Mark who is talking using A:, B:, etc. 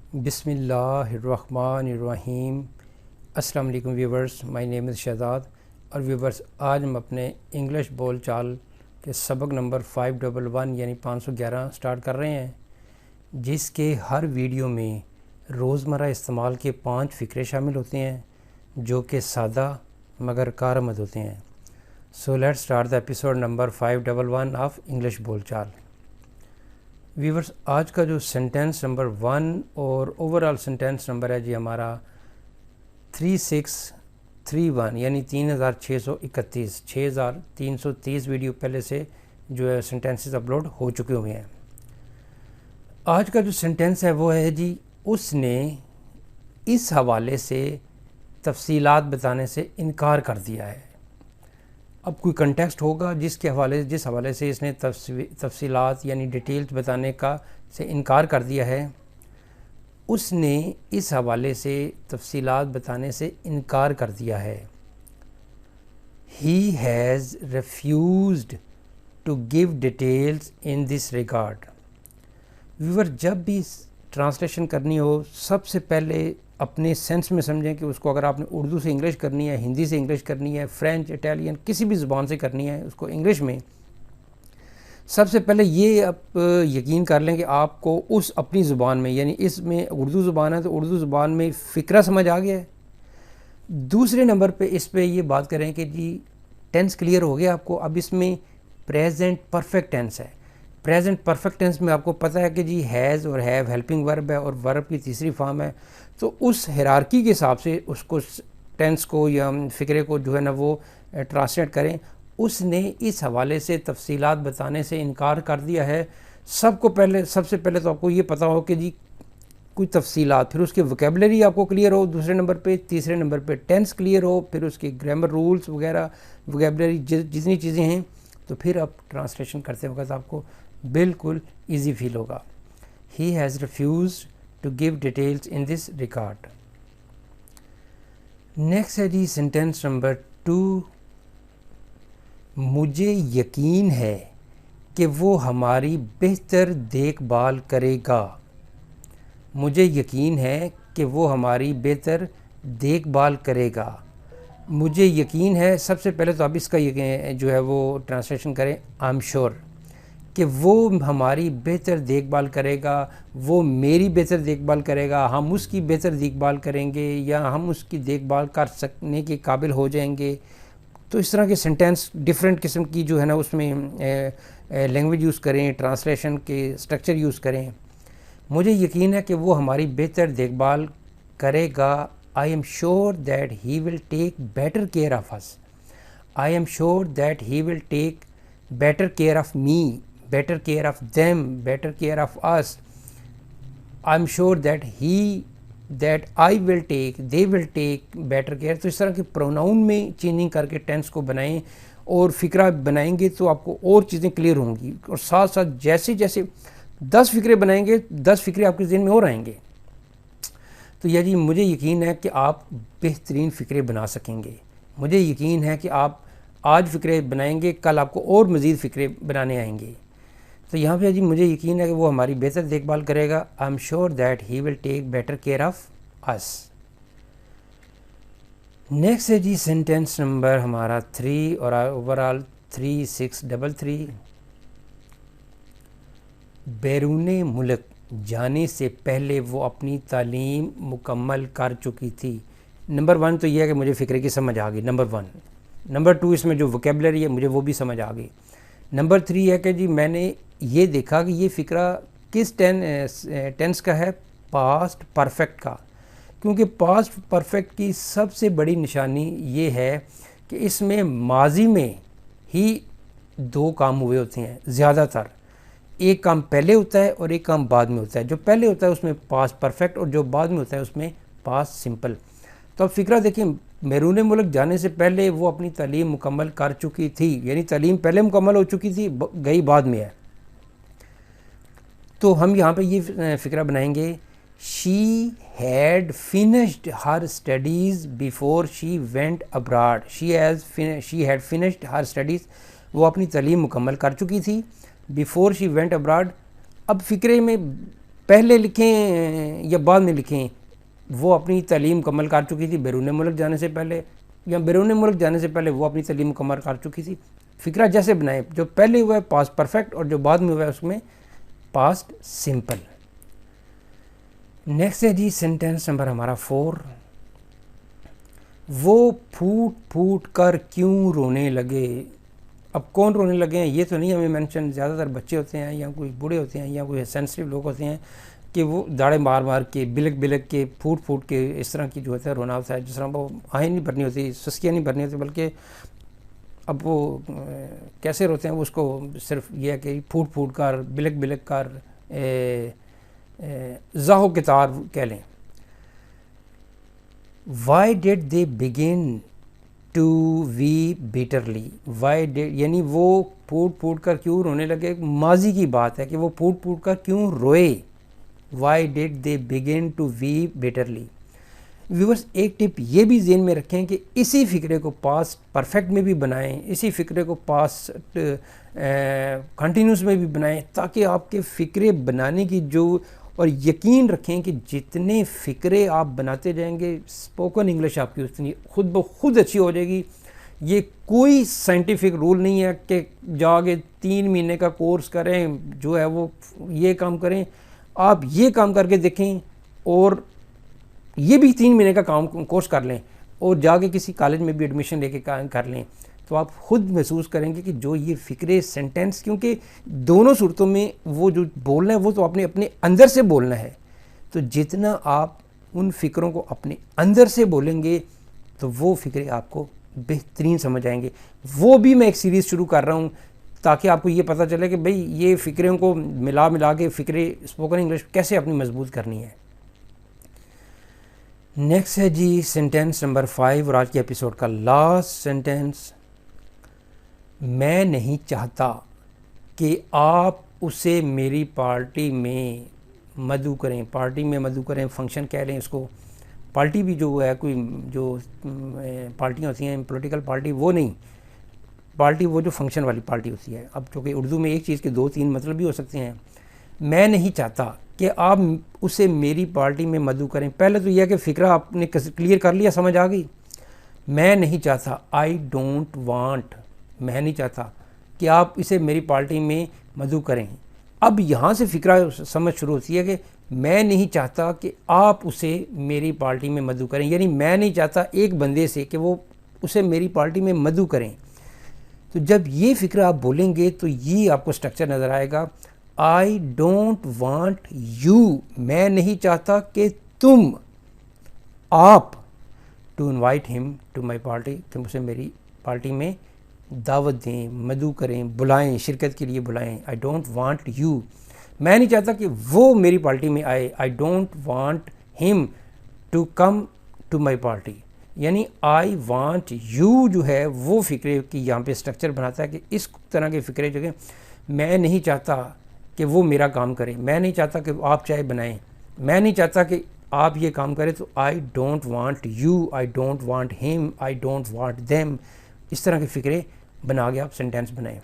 A: بسم اللہ الرحمن الرحیم۔ السلام علیکم ویورز، مائی نیم از شہزاد اور ویورز آج ہم اپنے انگلش بول چال کے سبق نمبر 511 یعنی 511 سٹارٹ کر رہے ہیں، جس کے ہر ویڈیو میں روزمرہ استعمال کے 5 فقرے شامل ہوتے ہیں جو کہ سادہ مگر کارآمد ہوتے ہیں۔ So let start the episode number 511 of English بول چال۔ ویورز آج کا جو سینٹینس نمبر 1 اور اوورال سینٹینس نمبر ہے جی ہمارا 3631 یعنی 3631 6330 ویڈیو پہلے سے جو ہے سینٹینسز اپلوڈ ہو چکے ہوئے ہیں۔ آج کا جو سینٹینس ہے وہ ہے جی اس نے اس حوالے سے تفصیلات بتانے سے انکار کر دیا ہے۔ اب کوئی کنٹیکسٹ ہوگا جس حوالے سے اس نے تفصیلات یعنی ڈیٹیلز بتانے کا سے انکار کر دیا ہے۔ اس نے اس حوالے سے تفصیلات بتانے سے انکار کر دیا ہے۔ He has refused to give details in this regard۔ ویور جب بھی ٹرانسلیشن کرنی ہو سب سے پہلے اپنے سینس میں سمجھیں کہ اس کو اگر آپ نے اردو سے انگلش کرنی ہے، ہندی سے انگلش کرنی ہے، فرینچ، اٹالین کسی بھی زبان سے کرنی ہے اس کو انگلش میں، سب سے پہلے یہ آپ یقین کر لیں کہ آپ کو اس اپنی زبان میں یعنی اس میں اردو زبان ہے تو اردو زبان میں فقرہ سمجھ آ گیا ہے۔ دوسرے نمبر پہ اس پہ یہ بات کریں کہ جی ٹینس کلیئر ہو گیا آپ کو۔ اب اس میں پریزنٹ پرفیکٹ ٹینس ہے۔ پریزنٹ پرفیکٹ ٹینس میں آپ کو پتہ ہے کہ جی ہیز اور ہیو ہیلپنگ ورب ہے اور ورب کی تیسری فارم ہے، تو اس ہیرارکی کے حساب سے اس کو ٹینس کو یا فقرے کو جو ہے نا وہ ٹرانسلیٹ کریں۔ اس نے اس حوالے سے تفصیلات بتانے سے انکار کر دیا ہے۔ سب سے پہلے تو آپ کو یہ پتہ ہو کہ جی کوئی تفصیلات، پھر اس کی وکیبلری آپ کو کلیئر ہو دوسرے نمبر پہ، تیسرے نمبر پہ ٹینس کلیئر ہو، پھر اس کے گرامر رولز وغیرہ وکیبلری جتنی چیزیں ہیں، تو پھر آپ ٹرانسلیشن کرتے وقت آپ کو بالکل ایزی فیل ہوگا۔ He has refused to give details in this regard۔ Next ہے جی سینٹینس نمبر 2۔ مجھے یقین ہے کہ وہ ہماری بہتر دیکھ بھال کرے گا۔ مجھے یقین ہے کہ وہ ہماری بہتر دیکھ بھال کرے گا۔ مجھے یقین ہے، سب سے پہلے تو اب اس کا جو ہے وہ ٹرانسلیشن کریں آئی ایم شیور، کہ وہ ہماری بہتر دیکھ بھال کرے گا، وہ میری بہتر دیکھ بھال کرے گا، ہم اس کی بہتر دیکھ بھال کریں گے یا ہم اس کی دیکھ بھال کر سکنے کے قابل ہو جائیں گے۔ تو اس طرح کے سینٹینس ڈیفرنٹ قسم کی جو ہے نا اس میں لینگویج یوز کریں، ٹرانسلیشن کے اسٹرکچر یوز کریں۔ مجھے یقین ہے کہ وہ ہماری بہتر دیکھ بھال کرے گا۔ I'm sure that he will take better care of us. I'm sure that he will take better care of me, better care of them, better care of us. I'm sure that I will take, they will take better care۔ تو اس طرح کے pronoun میں changing کر کے tennis کو بنائیں اور فقرہ بنائیں گے تو آپ کو اور چیزیں کلیئر ہوں گی، اور ساتھ ساتھ جیسے 10 فقرے بنائیں گے 10 فقرے آپ کے ذہن میں اور آئیں گے۔ تو یہ جی مجھے یقین ہے کہ آپ بہترین فقرے بنا سکیں گے۔ مجھے یقین ہے کہ آپ آج فقرے بنائیں گے، کل آپ کو اور مزید فقرے بنانے آئیں گے۔ تو یہاں پہ جی مجھے یقین ہے کہ وہ ہماری بہتر دیکھ بھال کرے گا۔ I'm sure that he will take better care of us. Next ہے جی سینٹینس نمبر ہمارا 3 اور اوورال 3633۔ بیرون ملک جانے سے پہلے وہ اپنی تعلیم مکمل کر چکی تھی۔ نمبر 1 تو یہ ہے کہ مجھے فقرے کی سمجھ آ گئی، نمبر 1۔ نمبر 2 اس میں جو وکیبلری ہے مجھے وہ بھی سمجھ آ گئی۔ نمبر 3 ہے کہ جی میں نے یہ دیکھا کہ یہ فقرہ کس ٹینس کا ہے، پاسٹ پرفیکٹ کا، کیونکہ پاسٹ پرفیکٹ کی سب سے بڑی نشانی یہ ہے کہ اس میں ماضی میں ہی 2 کام ہوئے ہوتے ہیں زیادہ تر۔ ایک کام پہلے ہوتا ہے اور ایک کام بعد میں ہوتا ہے۔ جو پہلے ہوتا ہے اس میں پاسٹ پرفیکٹ اور جو بعد میں ہوتا ہے اس میں پاسٹ سمپل۔ تو اب فقرہ دیکھیں، بیرون ملک جانے سے پہلے وہ اپنی تعلیم مکمل کر چکی تھی، یعنی تعلیم پہلے مکمل ہو چکی تھی، گئی بعد میں ہے۔ تو ہم یہاں پہ یہ فقرہ بنائیں گے، she had finished her studies before she went abroad. She had finished her studies, وہ اپنی تعلیم مکمل کر چکی تھی، بیفور شی وینٹ ابراڈ۔ اب فقرے میں پہلے لکھیں یا بعد میں لکھیں، وہ اپنی تعلیم مکمل کر چکی تھی بیرون ملک جانے سے پہلے، یا بیرون ملک جانے سے پہلے وہ اپنی تعلیم مکمل کر چکی تھی. فقرہ جیسے بنائیں، جو پہلے ہوا ہے پاسٹ پرفیکٹ اور جو بعد میں ہوا ہے اس میں پاسٹ سمپل. نیکسٹ ہے جی سینٹینس نمبر ہمارا 4. وہ پھوٹ پھوٹ کر کیوں رونے لگے. اب کون رونے لگے ہیں یہ تو نہیں ہمیں مینشن، زیادہ تر بچے ہوتے ہیں یا کوئی بوڑھے ہوتے ہیں یا کوئی سینسٹیو لوگ ہوتے ہیں کہ وہ داڑے مار مار کے بلک بلک کے پھوٹ پھوٹ کے اس طرح کی جو ہوتا ہے رونا ہوتا ہے، جس طرح وہ آہیں نہیں بھرنی ہوتی، سسکیاں نہیں بھرنی ہوتی، بلکہ اب وہ کیسے روتے ہیں وہ اس کو صرف یہ ہے کہ پھوٹ پھوٹ کر بلک بلک کر زاہو کتار کہہ لیں. Why did they begin to weep bitterly? Why did یعنی وہ پھوٹ پھوٹ کر کیوں رونے لگے، ماضی کی بات ہے کہ وہ پھوٹ پھوٹ کر کیوں روئے. Why did they begin to weep bitterly? Viewers ایک ٹپ یہ بھی ذہن میں رکھیں کہ اسی فقرے کو پاسٹ پرفیکٹ میں بھی بنائیں، اسی فقرے کو پاسٹ کنٹینیوس میں بھی بنائیں، تاکہ آپ کے فقرے بنانے کی جو، اور یقین رکھیں کہ جتنے فقرے آپ بناتے جائیں گے اسپوکن انگلش آپ کی اتنی خود بخود اچھی ہو جائے گی. یہ کوئی سائنٹیفک رول نہیں ہے کہ جا کے 3 مہینے کا کورس کریں جو ہے وہ یہ کام کریں. آپ یہ کام کر کے دیکھیں اور یہ بھی 3 مہینے کا کورس کر لیں اور جا کے کسی کالج میں بھی ایڈمیشن لے کے کر لیں، تو آپ خود محسوس کریں گے کہ جو یہ فقرے سینٹینس، کیونکہ دونوں صورتوں میں وہ جو بولنا ہے وہ تو آپ نے اپنے اندر سے بولنا ہے، تو جتنا آپ ان فقروں کو اپنے اندر سے بولیں گے تو وہ فقرے آپ کو بہترین سمجھ آئیں گے. وہ بھی میں ایک سیریز شروع کر رہا ہوں تاکہ آپ کو یہ پتہ چلے کہ بھئی یہ فقروں کو ملا کے فقرے اسپوکن انگلش کیسے اپنی مضبوط کرنی ہے. نیکسٹ ہے جی سینٹینس نمبر 5 اور آج کے ایپیسوڈ کا لاسٹ سینٹینس. میں نہیں چاہتا کہ آپ اسے میری پارٹی میں مدعو کریں. پارٹی میں مدعو کریں، فنکشن کہہ لیں اس کو. پارٹی بھی جو ہے کوئی جو پارٹیاں ہوتی ہیں پولیٹیکل پارٹی وہ نہیں، پارٹی وہ جو فنکشن والی پارٹی ہوتی ہے. اب چونکہ اردو میں ایک چیز کے 2-3 مطلب بھی ہو سکتے ہیں. میں نہیں چاہتا کہ آپ اسے میری پارٹی میں مدعو کریں. پہلے تو یہ ہے کہ فقرہ آپ نے کلیئر کر لیا، سمجھ آ گئی. میں نہیں چاہتا، آئی ڈونٹ وانٹ، میں نہیں چاہتا کہ آپ اسے میری پارٹی میں مدعو کریں. اب یہاں سے فقرہ سمجھ شروع ہوتی ہے کہ میں نہیں چاہتا کہ آپ اسے میری پارٹی میں مدعو کریں، یعنی میں نہیں چاہتا ایک بندے سے کہ وہ اسے میری پارٹی میں مدعو کریں. تو جب یہ فقرہ آپ بولیں گے تو یہ آپ کو سٹرکچر نظر آئے گا. آئی ڈونٹ وانٹ یو، میں نہیں چاہتا کہ تم، آپ، ٹو انوائٹ ہم ٹو مائی پارٹی، تم اسے میری پارٹی میں دعوت دیں، مدعو کریں، بلائیں، شرکت کے لیے بلائیں. آئی ڈونٹ وانٹ یو، میں نہیں چاہتا کہ وہ میری پارٹی میں آئے. آئی ڈونٹ وانٹ ہم to come to my party, یعنی آئی وانٹ یو جو ہے وہ فقرے کی یہاں پہ سٹرکچر بناتا ہے کہ اس طرح کے فقرے جو کہ میں نہیں چاہتا کہ وہ میرا کام کرے، میں نہیں چاہتا کہ آپ چائے بنائیں، میں نہیں چاہتا کہ آپ یہ کام کریں، تو آئی don't want you, I don't want ہم، آئی ڈونٹ وانٹ دیم. اس طرح کے فقرے بنا کے آپ سینٹینس بنائیں.